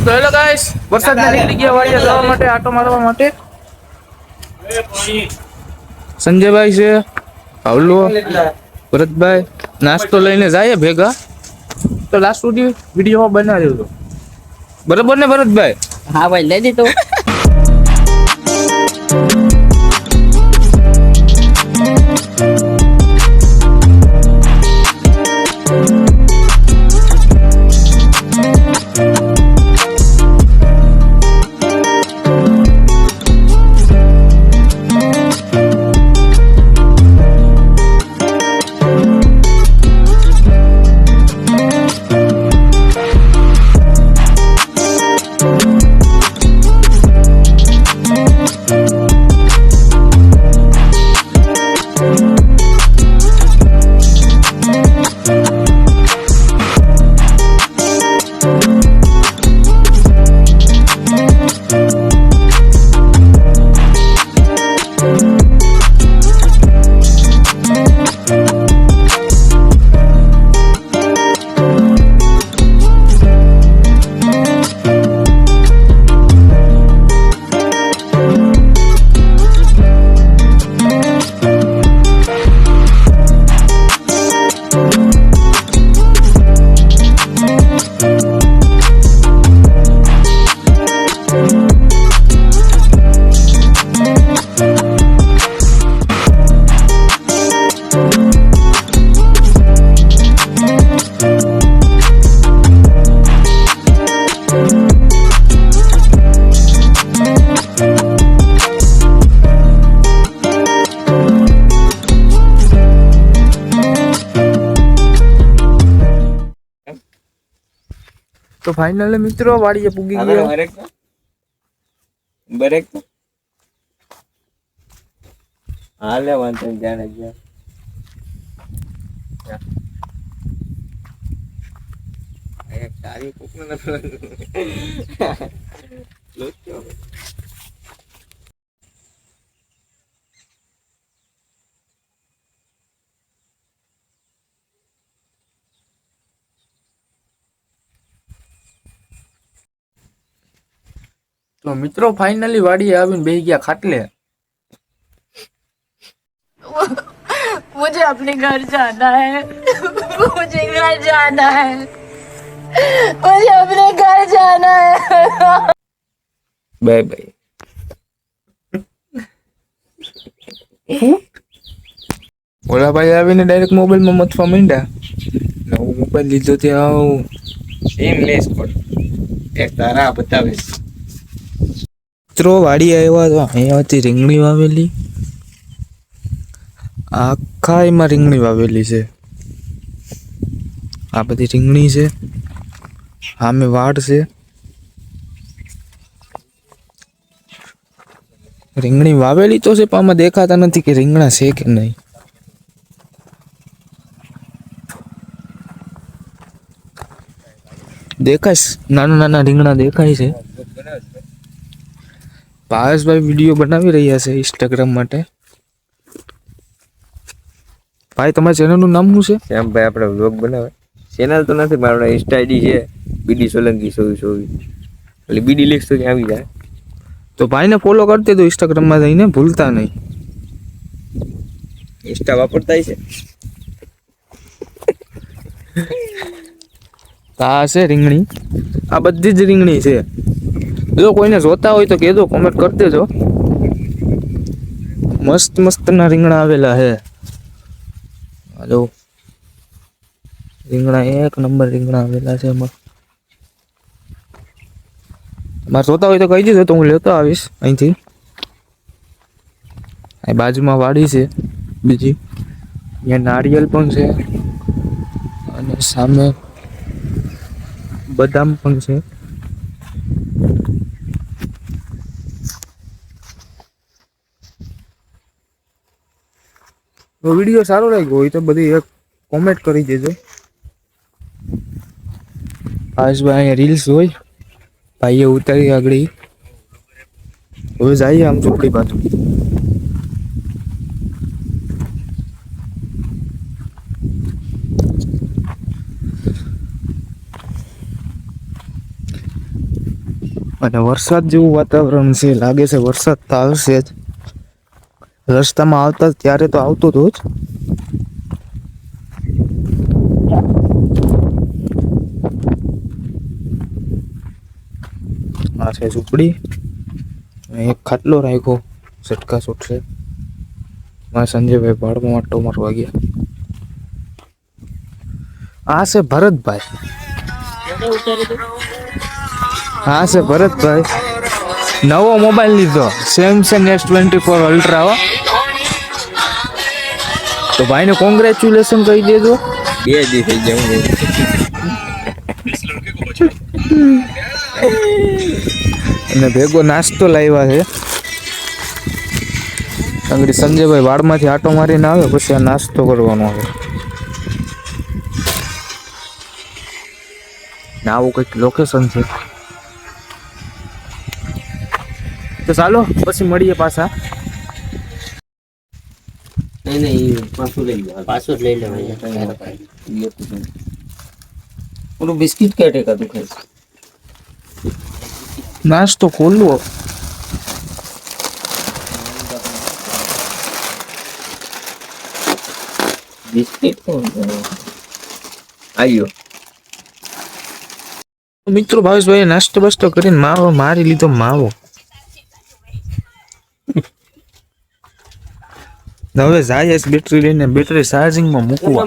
તો hello guys, વરસાદના નીકળી ગયા વાળીએ જવા માટે આટો મારવા માટે. સંજયભાઈ છે, ભાવલો, ભરતભાઈ નાસ્તો લઈને જાય ભેગા. તો લાસ્ટ સુધી વિડીયોમાં બનાવ્યો હતો, બરોબર ને ભરતભાઈ? હા ભાઈ, લઈ દીધું. તો ફાઇનલી મિત્રો વાડીએ પૂગી ગયા. બરેક હાલે વાંધો જાણે ગયા. સારી તો મિત્રો ફાઇનલી વાડીએ આવીને બેહી ગયા ખાટલે. मुझे अपने घर जाना है. मुझे घर जाना है. मुझे अपने घर जाना है. Bye bye. ઓલા ભાઈ આવીને ડાયરેક્ટ મોબાઈલમાં મથવા માંડ્યા. નવો મોબાઈલ લીધો ત્યાં એમ લેસ પર એક તારા બતાવે. મિત્રો વાડી આવ્યા તો અહીંયા હતી રીંગણી વાવેલી. આખા એમાં રીંગણી વાવેલી છે. આ બધી રીંગણી છે, આમે વાડ છે. રીંગણી વાવેલી તો છે પણ આમાં દેખાતા નથી કે રીંગણા છે કે નહીં. દેખાય નાના નાના રીંગણા દેખાય છે. પાયસભાઈ વિડીયો બનાવી રહ્યા છે ઇન્સ્ટાગ્રામ માટે. ભાઈ તમારા ચેનલનું નામ શું છે? શ્યામભાઈ આપણે વ્લોગ બનાવે. ચેનલ તો નથી, મારો ઇન્સ્ટા આઈડી છે બીડી સોલંકી 2424. એટલે બીડી લીક્સ તો આવી જાય. તો ભાઈને ફોલો કરી દેજો ઇન્સ્ટાગ્રામમાં જઈને, ભૂલતા નહીં. ઇન્સ્ટા વાપરતા છે. આ છે રીંગણી, આ બધી જ રીંગણી છે. જો કોઈને જોતા હોય તો કહેજો, કોમેન્ટ કરી દેજો. મસ્ત મસ્ત ના રીંગણા આવેલા છે. હાલો, રીંગણા એક નંબર રીંગણા આવેલા છે એમાં. મારે જોતા હોય તો કહી દીધો તો હું લેતો આવીશ અહીંથી. અહીં બાજુમાં વાડી છે બીજી, અહીંયા નારિયેલ પણ છે અને સામે બદામ પણ છે. તો વિડીયો સારો લાગ્યો હોય તો બધી એક કોમેન્ટ કરી દેજો. આજભાઈ અહીંયા રીલ્સ હોય, ભાઈએ ઉતારી આગળ. હવે જઈએ આમ ચોકડી બાજુ. અને વરસાદ જેવું વાતાવરણ છે, લાગે છે વરસાદ તો આવશે જ. રસ્તામાં આવતા ત્યારે તો આવતો હતો જ. આ છે ઝૂંપડી, એક ખાટલો રાખ્યો, ઝટકા છૂટશે. મારા સંજયભાઈ ભાડમાં આટો મારવા ગયા. આ છે ભરતભાઈ, હા છે ભરતભાઈ. નવો મોબાઈલ લીધો, સેમસંગ S24 અલ્ટ્રા. હો તો ભાઈને કોંગ્રેચ્યુલેશન કહી દેજો. 2 દી થઈ ગયા. અને ભેગો નાસ્તો લાવ્યા છે. અંગડી સંજયભાઈ વાડમાંથી આટો મારીને આવે પછી આ નાસ્તો કરવાનો આવે. ને આવું કંઈક લોકેશન છે. તો ચાલો પછી મળીએ પાછા. નહીં પાછું લઈ લો. પાછું જ લઈ લેવાય. ઓલું બિસ્કિટ કે ટેકા તું ખાઈશ? નાસ્તો ખોલવો. બિસ્કિટ કોણ આવ્યો? મિત્રો ભાવેશભાઈ નાસ્તો બસ્તો કરીને માવો મારી લીધો માવો. હવે જાય બેટરી લઈને બેટરી ચાર્જિંગમાં મૂકવા.